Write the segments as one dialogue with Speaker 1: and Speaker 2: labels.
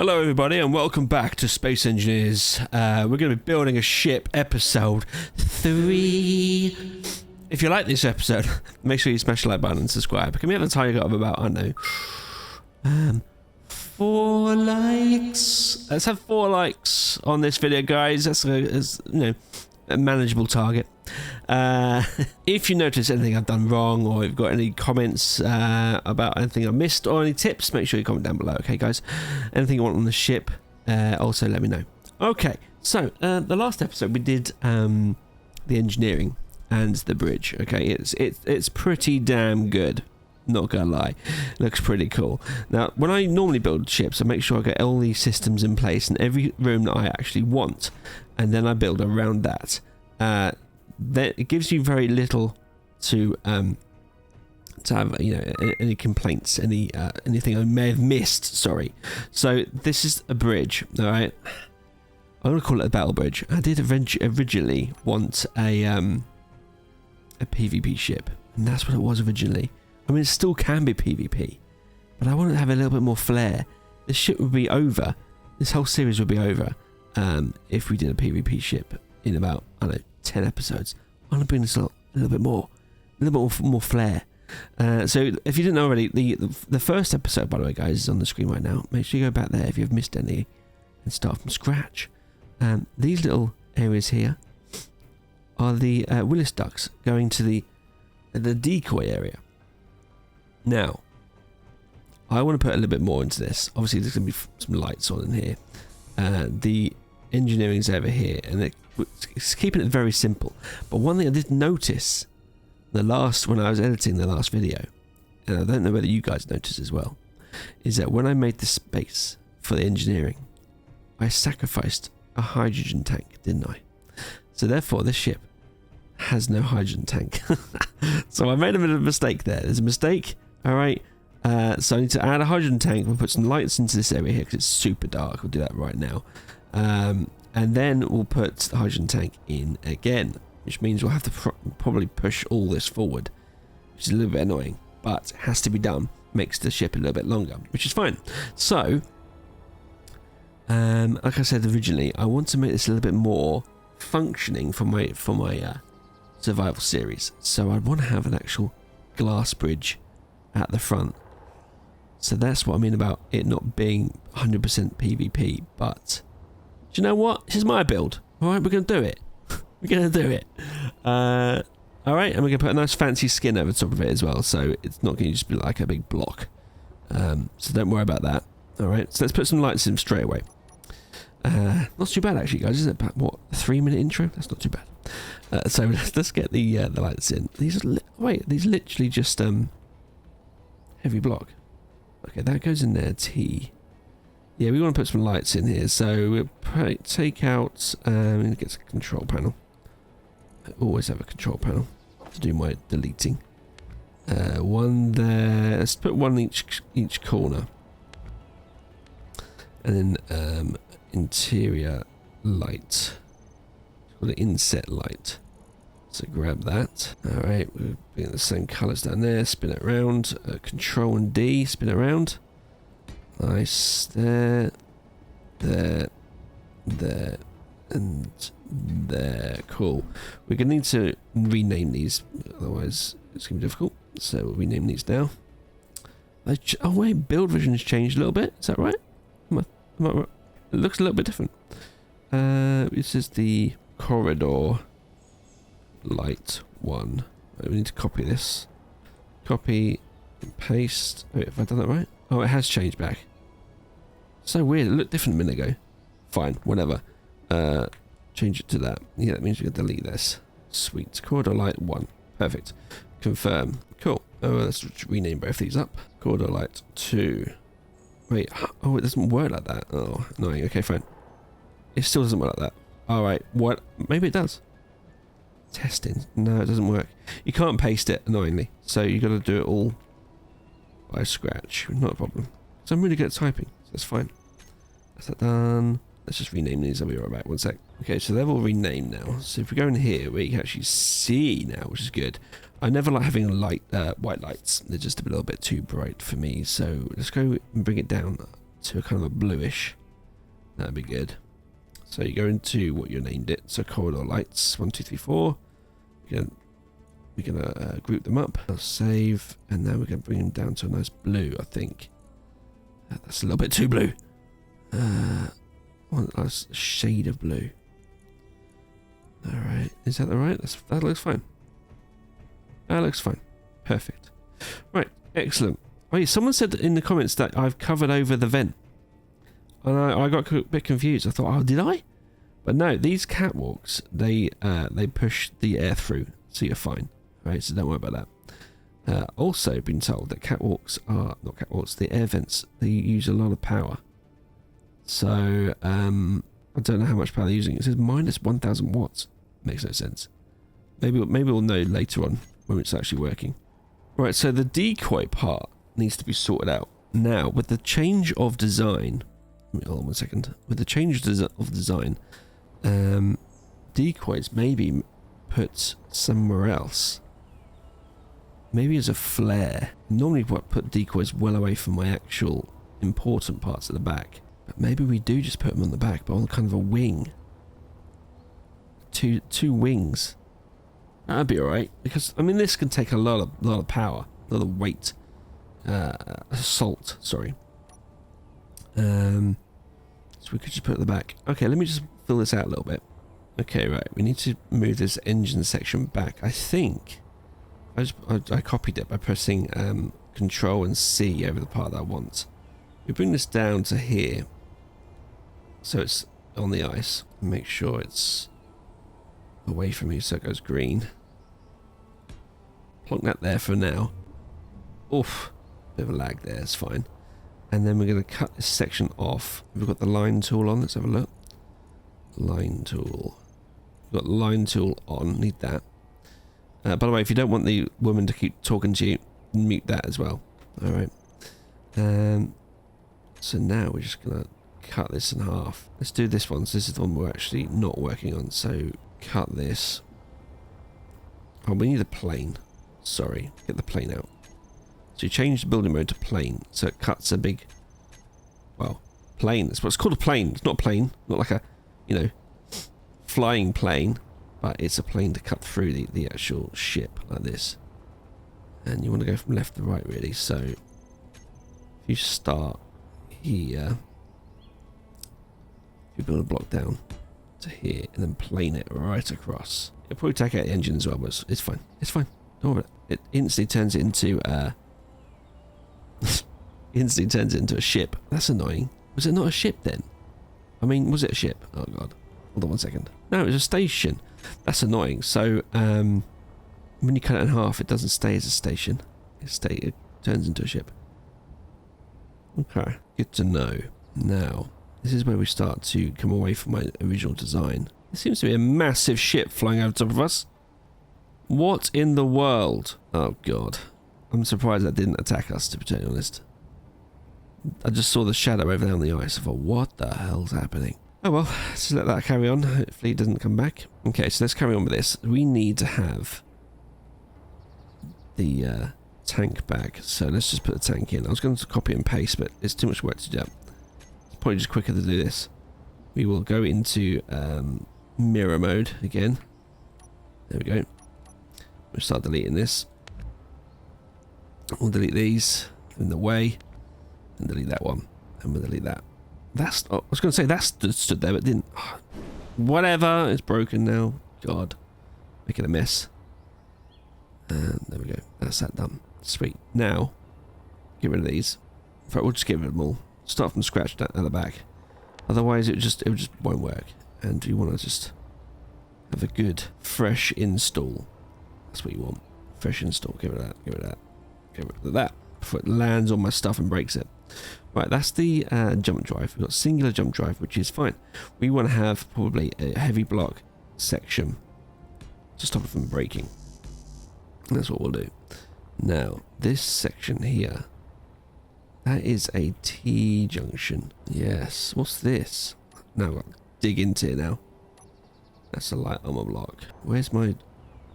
Speaker 1: Hello everybody and welcome back to Space Engineers. We're going to be building a ship, episode 3. If you like this episode, make sure you smash the like button and subscribe. Can we have a target of about, I don't know, 4 likes? Let's have 4 likes on this video, guys. That's a manageable target. If you notice anything I've done wrong, or you've got any comments about anything I missed, or any tips, make sure you comment down below. Okay, guys. Anything you want on the ship, also let me know. Okay, so the last episode we did the engineering and the bridge. Okay, it's pretty damn good. Not gonna lie, looks pretty cool. Now, when I normally build ships, I make sure I get all these systems in place in every room that I actually want, and then I build around that. That it gives you very little to have, any complaints, anything I may have missed. Sorry. So this is a bridge. All right, I'm gonna call it a battle bridge. I did originally want a PvP ship, and that's what it was originally. I mean, it still can be PvP, but I want to have a little bit more flair. This ship would be over. This whole series would be over if we did a PvP ship in about, I don't know, 10 episodes. I want to bring this a little bit more flair. So if you didn't know already, the first episode, by the way, guys, is on the screen right now. Make sure you go back there if you've missed any and start from scratch. These little areas here are the Willis ducts going to the decoy area. Now, I want to put a little bit more into this. Obviously, there's going to be some lights on in here. The engineering's over here, and it's keeping it very simple. But one thing I did notice when I was editing the last video, and I don't know whether you guys noticed as well, is that when I made the space for the engineering, I sacrificed a hydrogen tank, didn't I? So therefore, this ship has no hydrogen tank. So I made a bit of a mistake there. There's a mistake. All right. So I need to add a hydrogen tank. We'll put some lights into this area here because it's super dark. We'll do that right now. And then we'll put the hydrogen tank in again, which means we'll have to probably push all this forward, which is a little bit annoying, but it has to be done. Makes the ship a little bit longer, which is fine. So, like I said originally, I want to make this a little bit more functioning for my survival series. So I want to have an actual glass bridge at the front. So that's what I mean about it not being 100% PvP, but do you know what? This is my build. Alright, we're going to do it. We're going to do it. Alright, and we're going to put a nice fancy skin over the top of it as well, so it's not going to just be like a big block. So don't worry about that. Alright, so let's put some lights in straight away. Not too bad actually, guys, isn't it? About, what, a 3-minute intro? That's not too bad. So let's get the lights in. These are these literally just heavy block. Okay, that goes in there. T. Yeah, we want to put some lights in here, so we'll take out and get a control panel. I always have a control panel to do my deleting. One there. Let's put one in each corner, and then interior light. It's called an inset light. So grab that. All right, we're getting the same colours down there. Spin it around. Control and D. Spin it around. Nice. There, and there. Cool. We're going to need to rename these, otherwise it's going to be difficult. So we'll rename these now. Oh wait, build version has changed a little bit. Is that right? Am I right? It looks a little bit different. This is the corridor light 1. We need to copy this. Copy and paste. Wait, have I done that right? Oh, it has changed back. So weird. It looked different a minute ago. Fine, whatever. Change it to that. Yeah, that means we can delete this. Sweet. Corridor light 1. Perfect. Confirm. Cool. Oh, let's rename both these up. Corridor light 2. Wait. Oh, it doesn't work like that. Oh, annoying. Okay, fine. It still doesn't work like that. Alright. What? Maybe it does. Testing. No, it doesn't work. You can't paste it, annoyingly. So you got to do it all by scratch. Not a problem. So I'm really good at typing. So that's fine. That's that done. Let's just rename these. I'll be right back. One sec. Okay, so they're all renamed now. So if we go in here, we can actually see now, which is good. I never like having white lights. They're just a little bit too bright for me. So let's go and bring it down to a kind of a bluish. That'd be good. So you go into what you named it. So corridor lights, 1, 2, 3, 4. We're gonna group them up. I'll save, and now we're gonna bring them down to a nice blue. I think that's a little bit too blue. One nice shade of blue. All right, is that all right? That looks fine. That looks fine. Perfect. Right, excellent. Oh yeah, someone said in the comments that I've covered over the vent. And I got a bit confused. I thought, oh, did I? But no, these catwalks, they push the air through, so you're fine. Right, so don't worry about that. Also been told that catwalks are, not catwalks, the air vents, they use a lot of power. So, I don't know how much power they're using. It says minus 1,000 watts. Makes no sense. Maybe we'll know later on when it's actually working. Right, so the decoy part needs to be sorted out. Now, with the change of design... Hold on 1 second. With the change of design, decoys maybe put somewhere else. Maybe as a flare. Normally I put decoys well away from my actual important parts at the back. But maybe we do just put them on the back, but on kind of a wing. Two wings. That'd be alright. Because, I mean, this can take a lot of power. A lot of weight. Assault, sorry. So we could just put it at the back. Okay, let me just fill this out a little bit. Okay, right. We need to move this engine section back. I think I copied it by pressing Control and C over the part that I want. We bring this down to here, so it's on the ice. Make sure it's away from me, so it goes green. Plonk that there for now. Oof, bit of a lag there. It's fine. And then we're going to cut this section off. We've got the line tool on. Let's have a look. Line tool. We've got the line tool on. Need that. By the way, if you don't want the woman to keep talking to you, mute that as well. Alright. So now we're just going to cut this in half. Let's do this one. So this is the one we're actually not working on. So cut this. Oh, we need a plane. Sorry. Get the plane out. So you change the building mode to plane, so it cuts a big, well, plane. It's what's called a plane. It's not a plane, not like a, you know, flying plane, but it's a plane to cut through the actual ship like this. And you want to go from left to right, really. So if you start here, if you build a block down to here and then plane it right across, it'll probably take out the engine as well, but it's fine. It's fine. Don't worry. It instantly turns it into a ship. That's annoying. Was it not a ship then? I mean, was it a ship? Oh god. Hold on 1 second. No, it was a station. That's annoying. So, when you cut it in half, it doesn't stay as a station. It turns into a ship. Okay. Good to know. Now, this is where we start to come away from my original design. There seems to be a massive ship flying over top of us. What in the world? Oh god. I'm surprised that didn't attack us, to be totally honest. I just saw the shadow over there on the ice. I thought, what the hell's happening? Oh well, let's let that carry on. Hopefully it doesn't come back. Okay, so let's carry on with this. We need to have the tank back. So let's just put the tank in. I was going to copy and paste, but it's too much work to do. It's probably just quicker to do this. We will go into mirror mode again. There we go. We'll start deleting this. We'll delete these in the way, and delete that one, and we'll delete that. That's. Oh, I was going to say that stood there, but didn't. Oh, whatever. It's broken now. God, making a mess. And there we go. That's that done. Sweet. Now, get rid of these. In fact, we'll just get rid of them all. Start from scratch at the back. Otherwise, it just won't work. And you want to just have a good fresh install. That's what you want. Fresh install. Get rid of that. Get rid of that. Get rid of that before it lands on my stuff and breaks it. Right, that's the jump drive. We've got singular jump drive, which is fine. We want to have probably a heavy block section to stop it from breaking. And that's what we'll do. Now, this section here, that is a T-junction. Yes. What's this? Now I've got to dig into it now. That's a light armor block. Where's my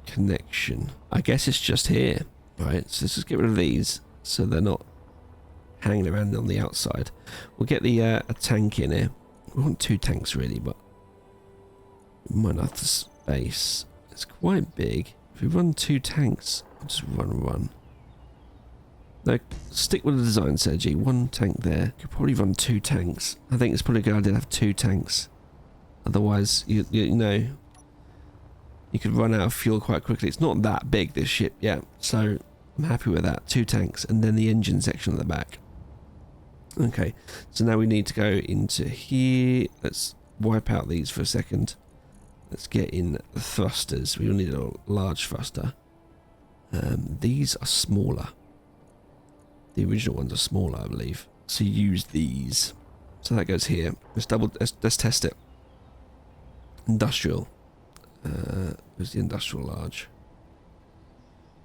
Speaker 1: connection? I guess it's just here. Right, so let's just get rid of these so they're not hanging around on the outside. We'll get the a tank in here. We want 2 tanks really, but we might not have the space. It's quite big. If we run 2 tanks, I'll just run. No, stick with the design, Sergi. 1 tank there. Could probably run 2 tanks. I think it's probably a good idea to have 2 tanks. Otherwise, you know, you could run out of fuel quite quickly. It's not that big, this ship, yeah. So I'm happy with that. 2 tanks, and then the engine section at the back. Okay, so now we need to go into here. Let's wipe out these for a second. Let's get in the thrusters. We will need a large thruster. These are smaller. The original ones are smaller, I believe. So use these. So that goes here. Let's test it. Industrial. Where's the industrial large?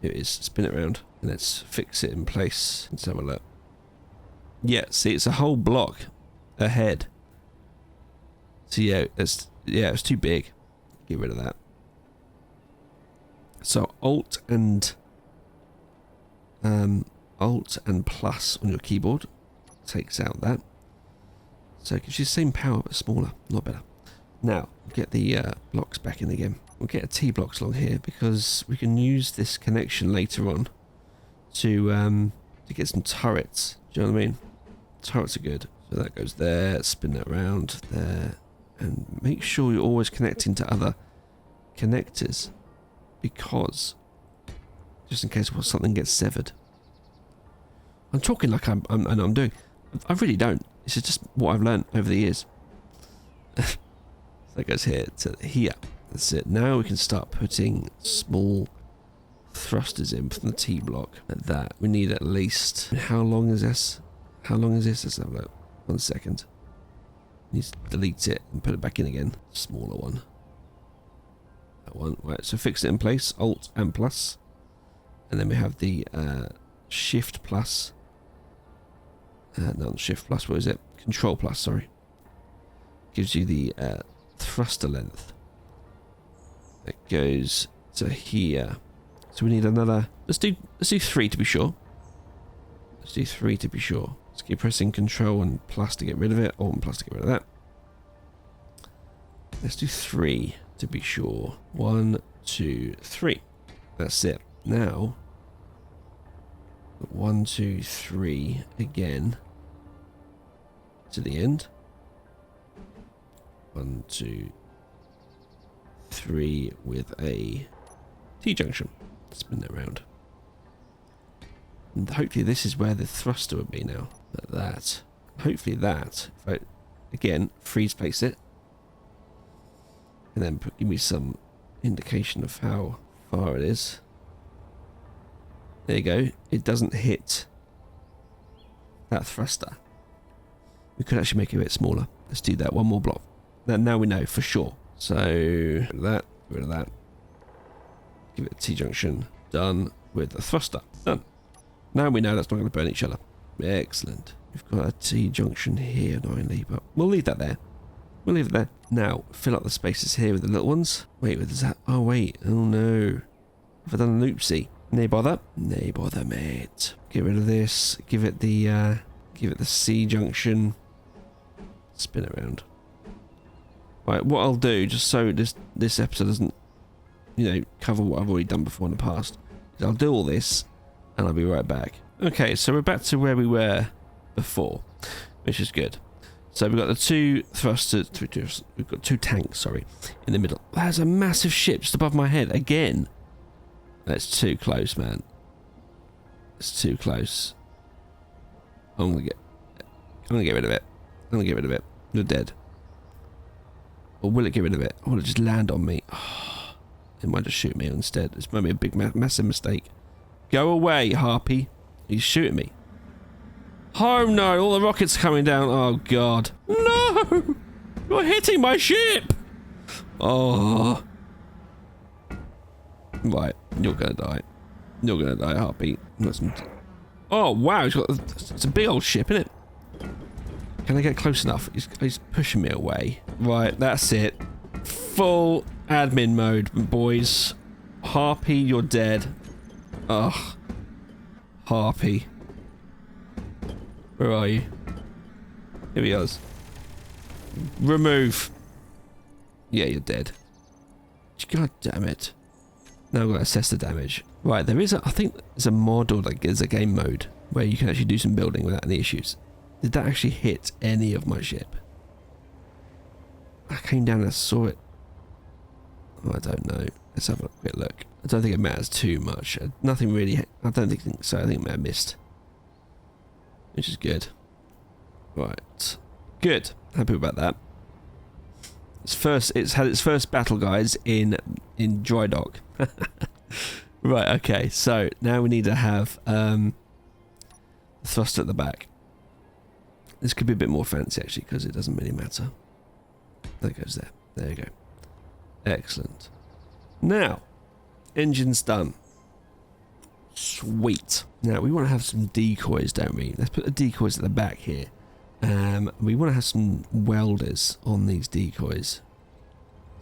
Speaker 1: Here it is. Spin it around. And let's fix it in place. Let's have a look. Yeah, see, it's a whole block ahead. So yeah, it's too big. Get rid of that. So Alt and plus on your keyboard takes out that. So it gives you the same power but smaller, a lot better. Now get the blocks back in again. We'll get a T blocks along here because we can use this connection later on to get some turrets. Do you know what I mean? Turrets are good. So that goes there, spin that around there, and make sure you're always connecting to other connectors because just in case something gets severed. I'm talking like I know I'm doing. I really don't. This is just what I've learned over the years. So that goes here to here. That's it. Now we can start putting small thrusters in from the T block. Like that. We need at least. How long is this? How long is this? Let's have a look. 1 second. Need to delete it and put it back in again. Smaller one. That one. Right. So fix it in place. Alt and plus. And then we have the Shift plus. Not Shift plus. What is it? Control plus. Sorry. Gives you the thruster length. That goes to here. So we need another. Let's do 3 to be sure. Let's do 3 to be sure. Let's keep pressing Control and plus to get rid of it. Alt and plus to get rid of that. Let's do 3 to be sure. 1, 2, 3. That's it. Now 1, 2, 3 again to the end. 1, 2, 3 with a T-junction. Spin that around. And hopefully this is where the thruster would be now. Like that. Hopefully that. If I, again, freeze place it. And then give me some indication of how far it is. There you go. It doesn't hit that thruster. We could actually make it a bit smaller. Let's do that. 1 more block. Now we know for sure. So, rid of that. Give it a T-junction. Done with the thruster. Done. Now we know that's not going to burn each other. Excellent. We've got a T-junction here, annoyingly, but we'll leave that there. We'll leave it there. Now, fill up the spaces here with the little ones. Wait, what is that? Oh, wait. Oh, no. Have I done an oopsie? Nay bother? Nay bother, mate. Get rid of this. Give it the C-junction. Spin it around. Right, what I'll do, just so this episode doesn't, cover what I've already done before in the past, is I'll do all this, and I'll be right back. Okay, so we're back to where we were before, which is good. So we've got the 2 thrusters, we've got 2 tanks, sorry, in the middle. That's a massive ship just above my head, again. That's too close, man. It's too close. I'm gonna get rid of it. You're dead. Or will it get rid of it? Or will it just land on me? Oh, it might just shoot me instead. This might be a big, massive mistake. Go away, Harpy. He's shooting me. Oh no, all the rockets are coming down. Oh god. No! You're hitting my ship! Oh. Right, you're gonna die. You're gonna die, Harpy. Oh wow, it's a big old ship, isn't it? Can I get close enough? He's pushing me away. Right, that's it. Full admin mode, boys. Harpy, you're dead. Ugh. Harpy. Where are you? Here he is. Remove. Yeah, you're dead. God damn it. Now I've got to assess the damage. Right, there is a, I think there's a mod or like there's a game mode where you can actually do some building without any issues. Did that actually hit any of my ship? I came down and saw it. Oh, I don't know. Let's have a quick look. I don't think it matters too much. Nothing really. I don't think so. I think it may have missed. Which is good. Right. Good. Happy about that. It's had its first battle, guys, in dry dock. Right, okay. So now we need to have thruster at the back. This could be a bit more fancy actually, because it doesn't really matter. That goes there. There you go. Excellent. Now, engine's done. Sweet. Now we want to have some decoys, don't we? Let's put the decoys at the back here. We want to have some welders on these decoys.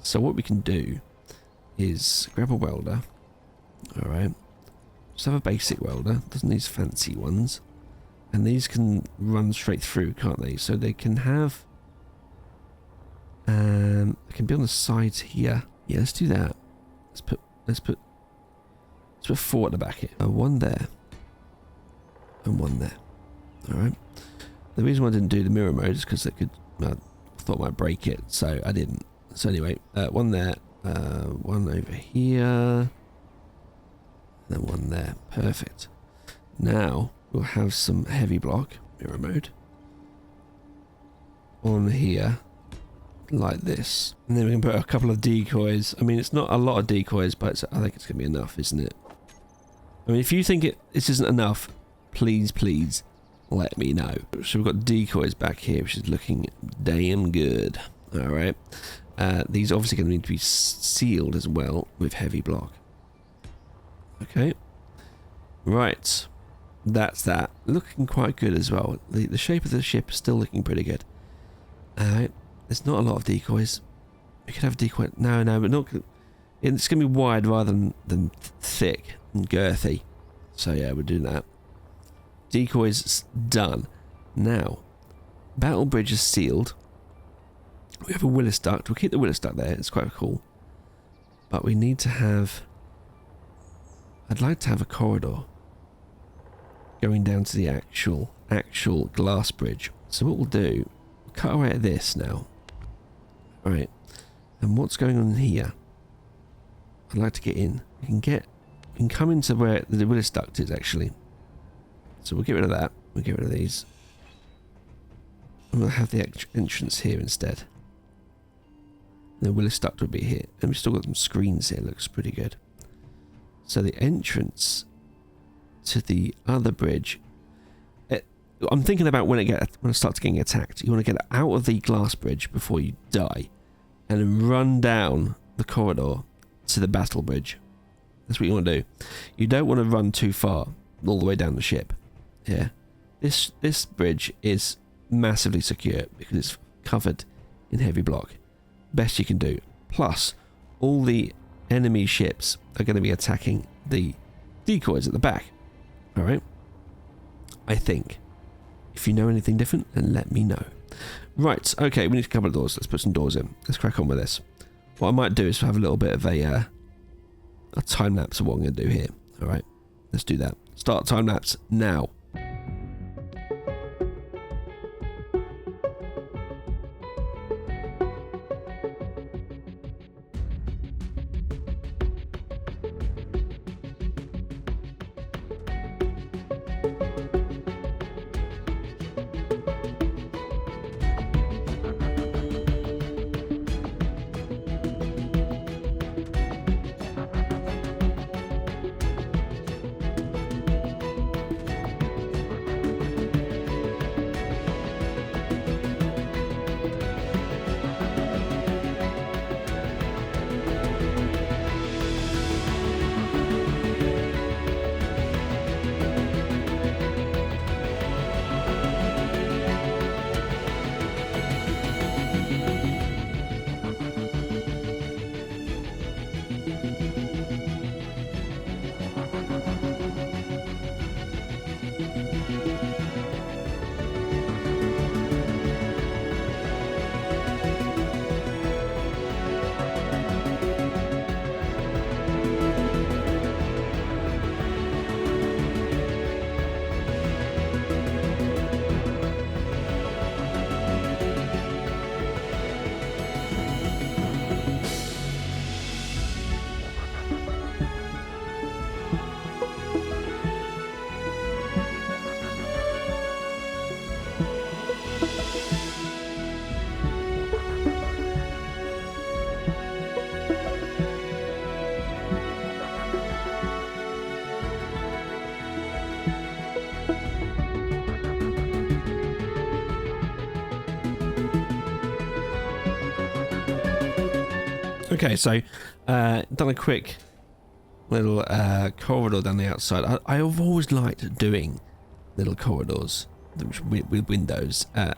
Speaker 1: So what we can do is grab a welder. Alright. Just have a basic welder. Doesn't need fancy ones. And these can run straight through, can't they? So they can have... they can be on the sides here. Yeah, let's do that. Let's put 4 at the back here. One there. And one there. Alright. The reason why I didn't do the mirror mode is because I thought I might break it, so I didn't. So anyway, one there, one over here, and then one there. Perfect. Now we'll have some heavy block mirror mode on here, like this, and then we can put a couple of decoys. I mean, it's not a lot of decoys, but I think it's gonna be enough, isn't it? I mean, if you think this isn't enough, please let me know. So we've got decoys back here, which is looking damn good. Alright. These obviously going to need to be sealed as well with heavy block. Okay. Right. That's that. Looking quite good as well. The shape of the ship is still looking pretty good. Alright. There's not a lot of decoys. We could have decoy. No, but not. It's going to be wide rather than thick and girthy. So yeah, we're doing that. Decoys done. Now, battle bridge is sealed. We have a Willis duct. We'll keep the Willis duct there. It's quite cool. But we need to have... I'd like to have a corridor going down to the actual glass bridge. So what we'll do, we'll cut away at this now. Alright. And what's going on here? I'd like to get in. We can come into where the Willis duct is actually. So we'll get rid of that. We'll get rid of these. And we'll have the entrance here instead. The Willis duct will be here. And we've still got some screens here. Looks pretty good. So the entrance to the other bridge. I'm thinking about when it starts getting attacked. You want to get out of the glass bridge before you die. And then run down the corridor to the battle bridge. That's what you want to do. You don't want to run too far all the way down the ship. Yeah, this bridge is massively secure because it's covered in heavy block. Best you can do. Plus, all the enemy ships are going to be attacking the decoys at the back. Alright? I think. If you know anything different, then let me know. Right, okay, we need a couple of doors. Let's put some doors in. Let's crack on with this. What I might do is have a little bit of a time lapse of what I'm going to do here. Alright, let's do that. Start time lapse now. Okay, so done a quick little corridor down the outside. I've always liked doing little corridors with windows to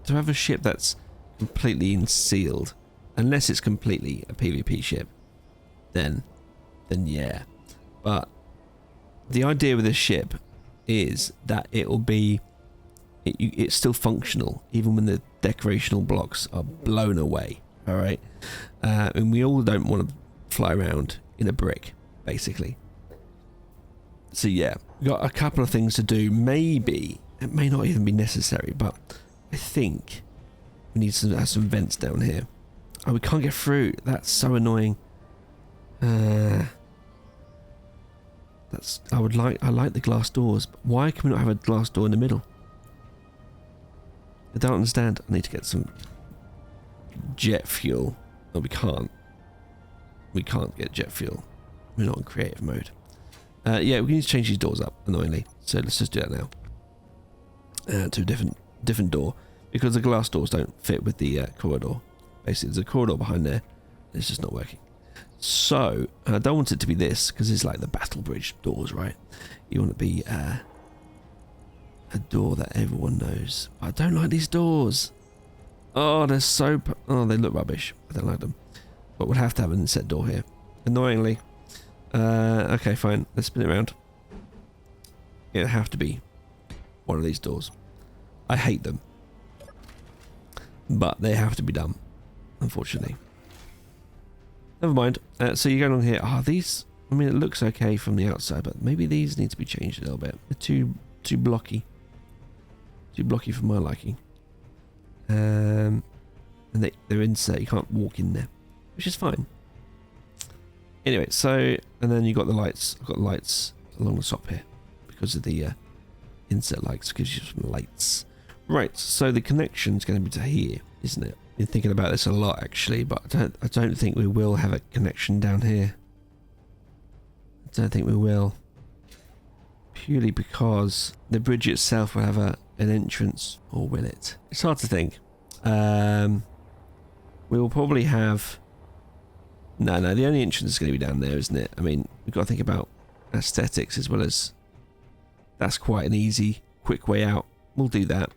Speaker 1: have a ship that's completely sealed, unless it's completely a PvP ship. Then yeah. But the idea with this ship is that it'll be it's still functional even when the decorational blocks are blown away. All right, and we all don't want to fly around in a brick, basically. So yeah, we've got a couple of things to do. Maybe it may not even be necessary, but I think we need to have some vents down here. Oh, we can't get through. That's so annoying. I like the glass doors, but why can we not have a glass door in the middle? I don't understand. I need to get some jet fuel. No, we can't. We can't get jet fuel. We're not in creative mode. Yeah, we need to change these doors up, annoyingly. So let's just do that now. To a different door, because the glass doors don't fit with the corridor. Basically, there's a corridor behind there. It's just not working. So I don't want it to be this, because it's like the battle bridge doors, right? You want it to be a door that everyone knows. But I don't like these doors. Oh, they're so... Oh, they look rubbish. I don't like them. But we'll have to have an inset door here. Annoyingly. Okay, fine. Let's spin it around. It'll have to be one of these doors. I hate them. But they have to be done, unfortunately. Never mind. So you go along here. Ah, these... I mean, it looks okay from the outside, but maybe these need to be changed a little bit. They're too blocky. Too blocky for my liking. And they're inset. You can't walk in there, which is fine. Anyway, so and then you got the lights. I've got lights along the top here because of the inset lights. Gives you some lights. Right. So the connection's going to be to here, isn't it? Been thinking about this a lot actually, but I don't think we will have a connection down here. I don't think we will. Purely because the bridge itself will have an entrance, or will it? It's hard to think. We will probably have... No, the only entrance is going to be down there, isn't it? I mean, we've got to think about aesthetics as well as... That's quite an easy, quick way out. We'll do that.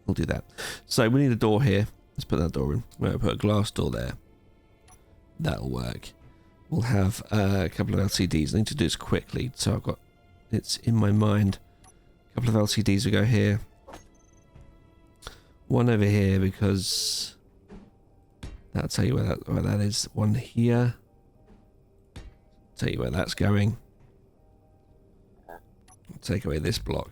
Speaker 1: We'll do that. So we need a door here. Let's put that door in. We're going to put a glass door there. That'll work. We'll have a couple of LCDs. I need to do this quickly, so I've got... It's in my mind. A couple of LCDs will go here. One over here because that'll tell you where that is. One here. Tell you where that's going. Take away this block.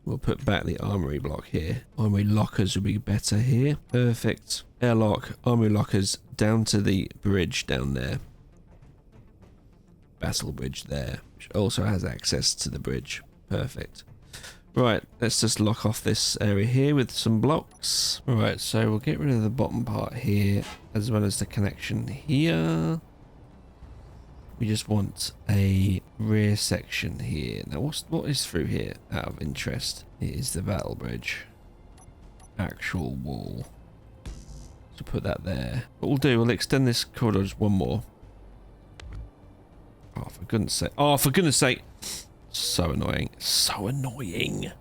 Speaker 1: We'll put back the armory block here. Armory lockers will be better here. Perfect. Airlock, armory lockers down to the bridge down there. Battle bridge there, which also has access to the bridge. Perfect. Right, let's just lock off this area here with some blocks. Right, so we'll get rid of the bottom part here, as well as the connection here. We just want a rear section here. Now, what is through here, out of interest? It is the battle bridge. Actual wall. So put that there. What we'll do, we'll extend this corridor just one more. Oh, for goodness sake. Oh, for goodness sake. So annoying. So annoying.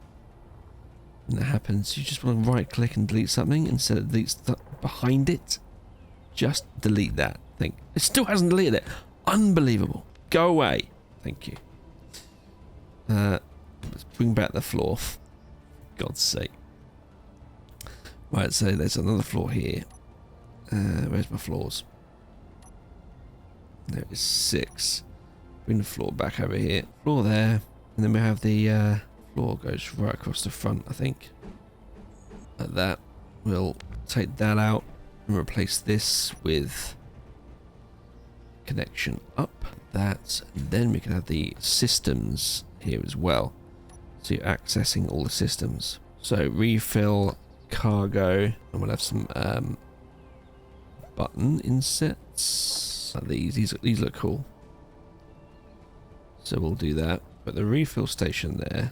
Speaker 1: When that happens, you just want to right click and delete something instead of delete stuff behind it. Just delete that thing. It still hasn't deleted it. Unbelievable. Go away. Thank you. Let's bring back the floor. God's sake. Right, so there's another floor here. Where's my floors? There is 6. Bring the floor back over here. Floor there. And then we have the floor goes right across the front, I think. Like that. We'll take that out and replace this with connection up. That. And then we can have the systems here as well. So you're accessing all the systems. So refill, cargo, and we'll have some button insets. Like these look cool. So we'll do that. But the refill station there,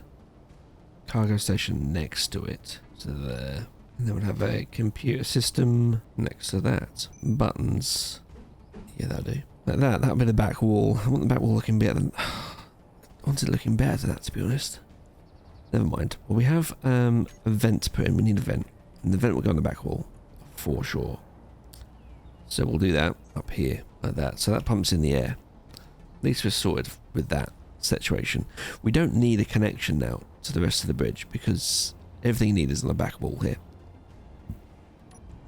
Speaker 1: cargo station next to it. So there. And then we'll have a computer system next to that. Buttons Yeah, that'll do. Like that. That'll be the back wall. I want the back wall looking better than... I want it looking better than that, to be honest. Never mind. Well, we have a vent to put in. We need a vent. And the vent will go on the back wall. For sure. So we'll do that up here. Like that. So that pumps in the air. At least we're sorted with that situation. We don't need a connection now to the rest of the bridge because everything you need is on the back wall here.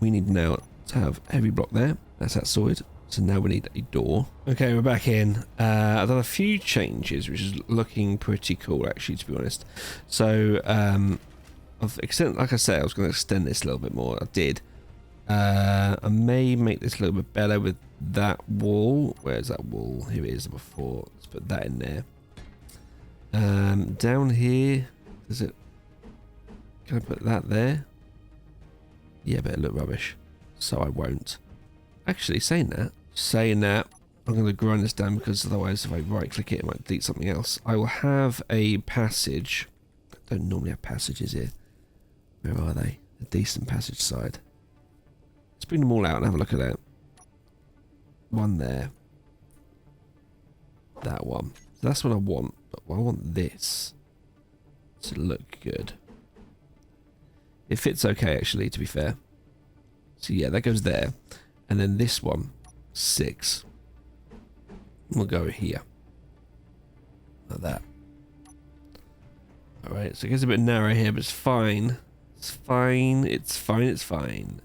Speaker 1: We need now to have a heavy block there. That's that sorted. So now we need a door. Okay, we're back in. I've done a few changes, which is looking pretty cool, actually, to be honest. So, I've extended, like I said, I was going to extend this a little bit more. I did. I may make this a little bit better with that wall. Where's that wall? Here it is before. Let's put that in there. Down here, is it? Can I put that there? Yeah, but it look rubbish. So I won't. Actually, saying that, I'm going to grind this down because otherwise if I right click it, it might delete something else. I will have a passage. I don't normally have passages here. Where are they? A decent passage side. Let's bring them all out and have a look at that. One there. That one. So that's what I want. But I want this to look good. It fits okay, actually, to be fair. So yeah, that goes there. And then this one, 6. We'll go here. Like that. Alright, so it gets a bit narrow here, but it's fine. It's fine, it's fine, it's fine.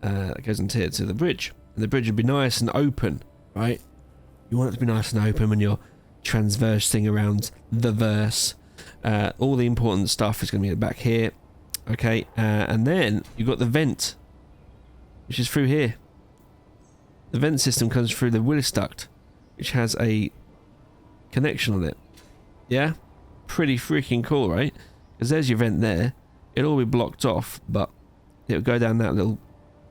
Speaker 1: That goes into here to the bridge. And the bridge would be nice and open, right? You want it to be nice and open when you're transversing around the verse. All the important stuff is going to be back here. Okay, and then you've got the vent, which is through here. The vent system comes through the Willis duct, which has a connection on it. Yeah? Pretty freaking cool, right? Because there's your vent there. It'll all be blocked off, but it'll go down that little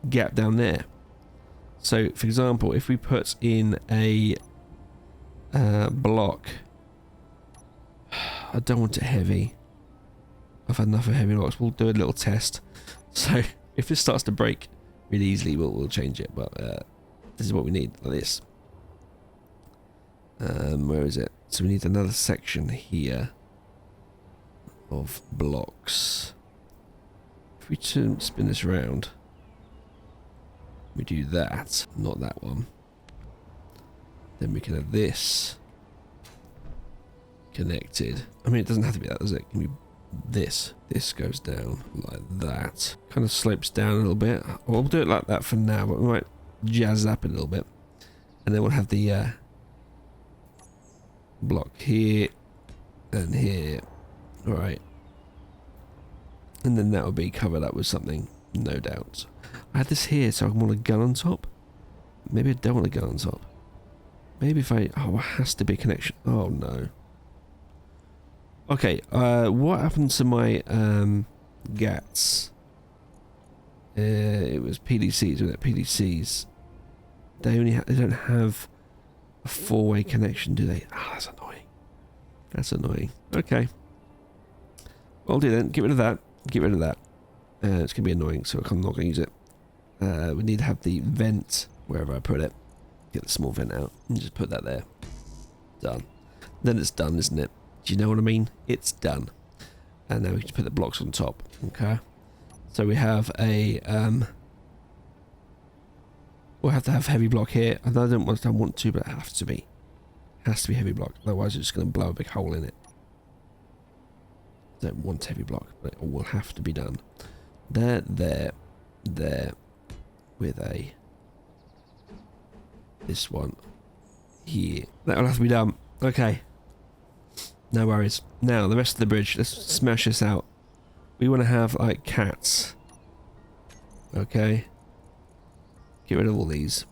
Speaker 1: gap down there. So, for example, if we put in a block... I don't want it heavy. I've had enough of heavy blocks. We'll do a little test. So, if this starts to break really easily, we'll change it, but... this is what we need, like this. Where is it? So we need another section here of blocks. If we spin this around, we do that, not that one. Then we can have this connected. I mean, it doesn't have to be that, does it? It can be this. This goes down like that. Kind of slopes down a little bit. We'll do it like that for now, but we might jazz it up a little bit. And then we'll have the block here and here. Alright. And then that will be covered up with something, no doubt. I had this here, so I want a gun on top. Maybe I don't want a gun on top. Maybe if I... Oh, it has to be a connection. Oh, no. Okay, what happened to my GATs? It was PDCs, wasn't it? PDCs. They only they don't have a 4-way connection, do they? Ah, that's annoying. That's annoying. Okay. Well, I'll do then. Get rid of that. Get rid of that. It's going to be annoying, so I'm not going to use it. We need to have the vent, wherever I put it. Get the small vent out and just put that there. Done. Then it's done, isn't it? Do you know what I mean? It's done. And now we can put the blocks on top. Okay. So we have a... we'll have to have heavy block here. I don't want to, but it has to be. It has to be heavy block. Otherwise it's just going to blow a big hole in it. I don't want heavy block, but it will have to be done. There, with a... this one here. That will have to be done. Okay. No worries. Now, the rest of the bridge. Let's smash this out. We want to have, like, cats. Okay. Get rid of all these.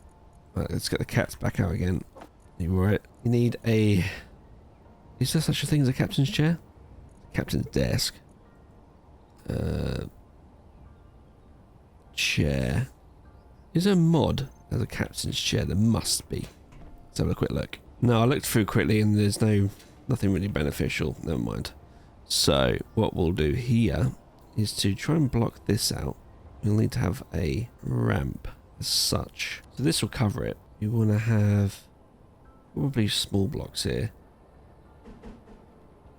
Speaker 1: Right, let's get the cats back out again. You were it. You need a... Is there such a thing as a captain's chair? Captain's desk. Chair. Is there a mod as a captain's chair? There must be. Let's have a quick look. No, I looked through quickly and there's nothing really beneficial. Never mind. So, what we'll do here is to try and block this out. We'll need to have a ramp as such. So this will cover it. You want to have probably small blocks here.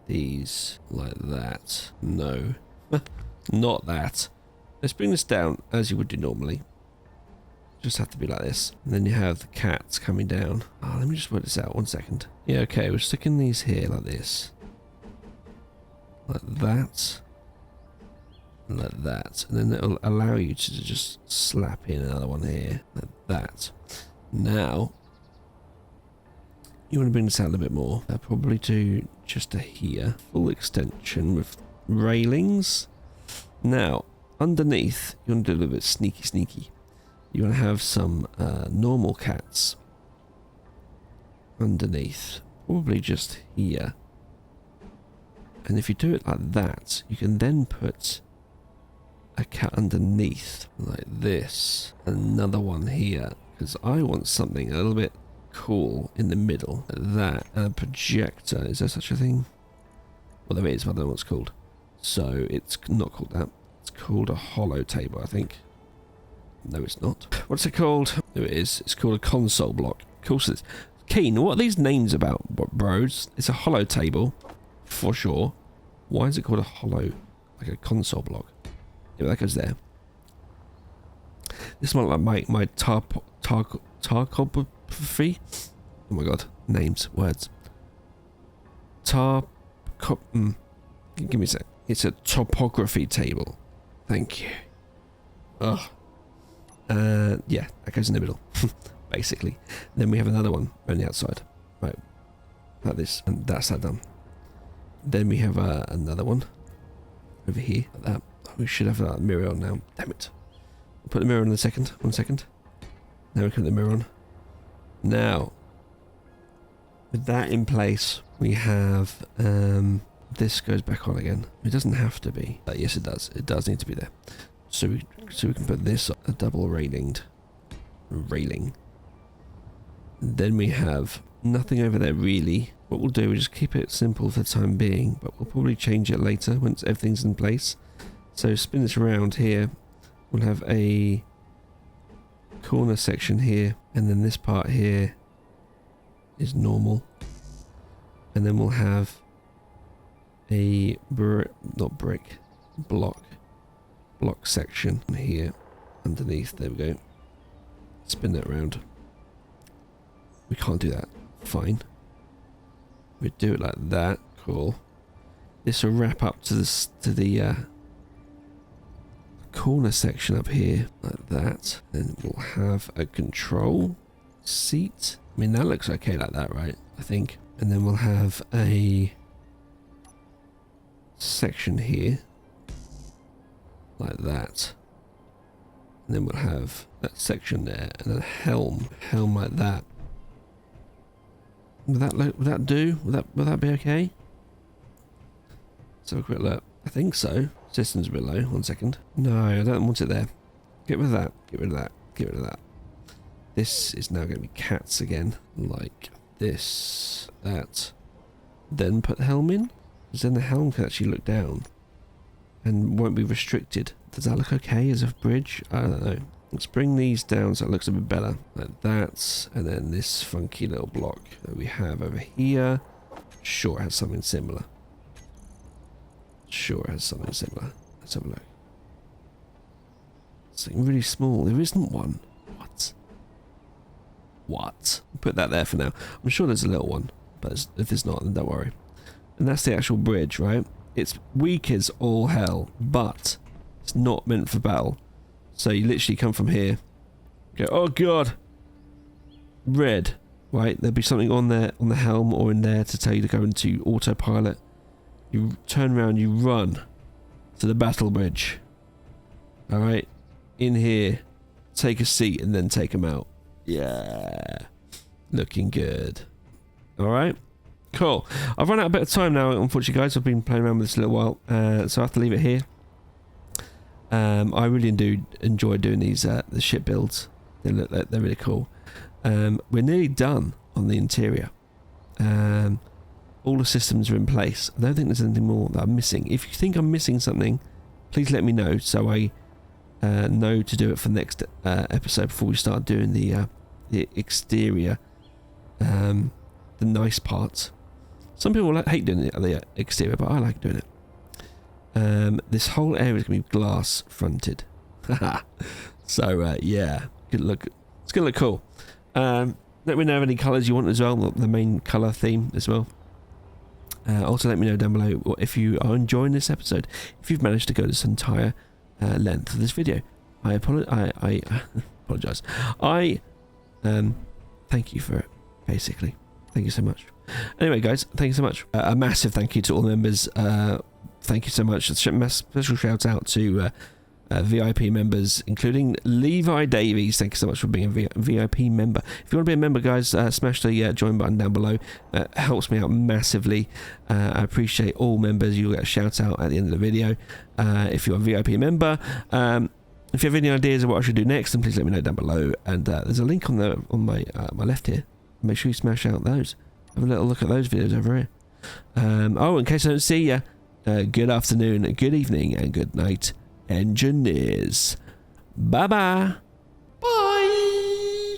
Speaker 1: These like that. No, not that. Let's bring this down as you would do normally. Just have to be like this. And then you have the cats coming down. Oh, let me just work this out 1 second. Yeah, okay, we're sticking these here like this. Like that. Like that. And then it'll allow you to just slap in another one here. Like that. Now, you want to bring this out a little bit more. Probably to just to here. Full extension with railings. Now, underneath, you want to do a little bit sneaky. You want to have some normal cats underneath, probably just here. And if you do it like that, you can then put a cat underneath like this, another one here, because I want something a little bit cool in the middle, like that, and a projector. Is there such a thing? Well, there is, but I don't know what it's called. So it's not called that. It's called a hollow table, I think. No, it's not. What's it called? There it is. It's called a console block. Of course it's... Keen, what are these names about, bros? It's a hollow table, for sure. Why is it called a hollow, like a console block? Yeah, that goes there. This might like my tarcopography. Oh my god, names, words. Give me a sec. It's a topography table. Thank you. Ugh. Yeah, that goes in the middle, basically. Then we have another one on the outside, right, like this, and that's that done. Then we have another one over here, like that. We should have that mirror on now. Damn it! I'll put the mirror on in a second. 1 second. Now we can put the mirror on. Now, with that in place, we have this goes back on again. It doesn't have to be. Yes, it does. It does need to be there. So we can put this on a double railing. Then we have nothing over there really. What we'll do is just keep it simple for the time being, but we'll probably change it later once everything's in place. So spin this around here. We'll have a corner section here, and then this part here is normal. And then we'll have a block section here underneath. There we go. Spin that around. We can't do that. Fine. We do it like that. Cool. This will wrap up to the corner section up here like that. Then we'll have a control seat. I mean, that looks okay like that, right? I think. And then we'll have a section here like that, and then we'll have that section there, and a helm like that. Would that do? Would that be okay? Let's have a quick look. I think so. System's a bit low. 1 second. No, I don't want it there. Get rid of that. Get rid of that. Get rid of that. This is now going to be cats again, like this, that. Then put the helm in, because then the helm can actually look down and won't be restricted. Does that look okay as a bridge? I don't know. Let's bring these down so it looks a bit better. Like that. And then this funky little block that we have over here. Sure, it has something similar. Sure, it has something similar. Let's have a look. Something really small. There isn't one. What? Put that there for now. I'm sure there's a little one, but if there's not, then don't worry. And that's the actual bridge, right? It's weak as all hell, but it's not meant for battle. So you literally come from here, go, oh god, red, right? There'll be something on there, on the helm or in there to tell you to go into autopilot. You turn around, you run to the battle bridge. Alright, in here, take a seat and then take them out. Yeah, looking good. Alright. Cool. I've run out a bit of time now, unfortunately, guys. I've been playing around with this a little while, so I have to leave it here. I really do enjoy doing these the ship builds. They're really cool. We're nearly done on the interior. All the systems are in place. I don't think there's anything more that I'm missing. If you think I'm missing something, please let me know so I know to do it for the next episode before we start doing the the exterior, the nice parts. Some people hate doing the exterior, but I like doing it. This whole area is going to be glass fronted. So yeah, good look. It's going to look cool. Let me know of any colours you want as well, the main colour theme as well. Also let me know down below if you are enjoying this episode, if you've managed to go this entire length of this video. I apologise. I thank you for it, basically. Thank you so much. Anyway, guys, thank you so much. A massive thank you to all the members. Thank you so much. Special shout out to VIP members, including Levi Davies. Thank you so much for being a VIP member. If you want to be a member, guys, smash the join button down below. It helps me out massively. I appreciate all members. You'll get a shout out at the end of the video if you're a VIP member. If you have any ideas of what I should do next, then please let me know down below. And there's a link on my left here. Make sure you smash out those. Have a little look at those videos over here. Oh, in case I don't see you, good afternoon, good evening, and good night, engineers. Bye bye.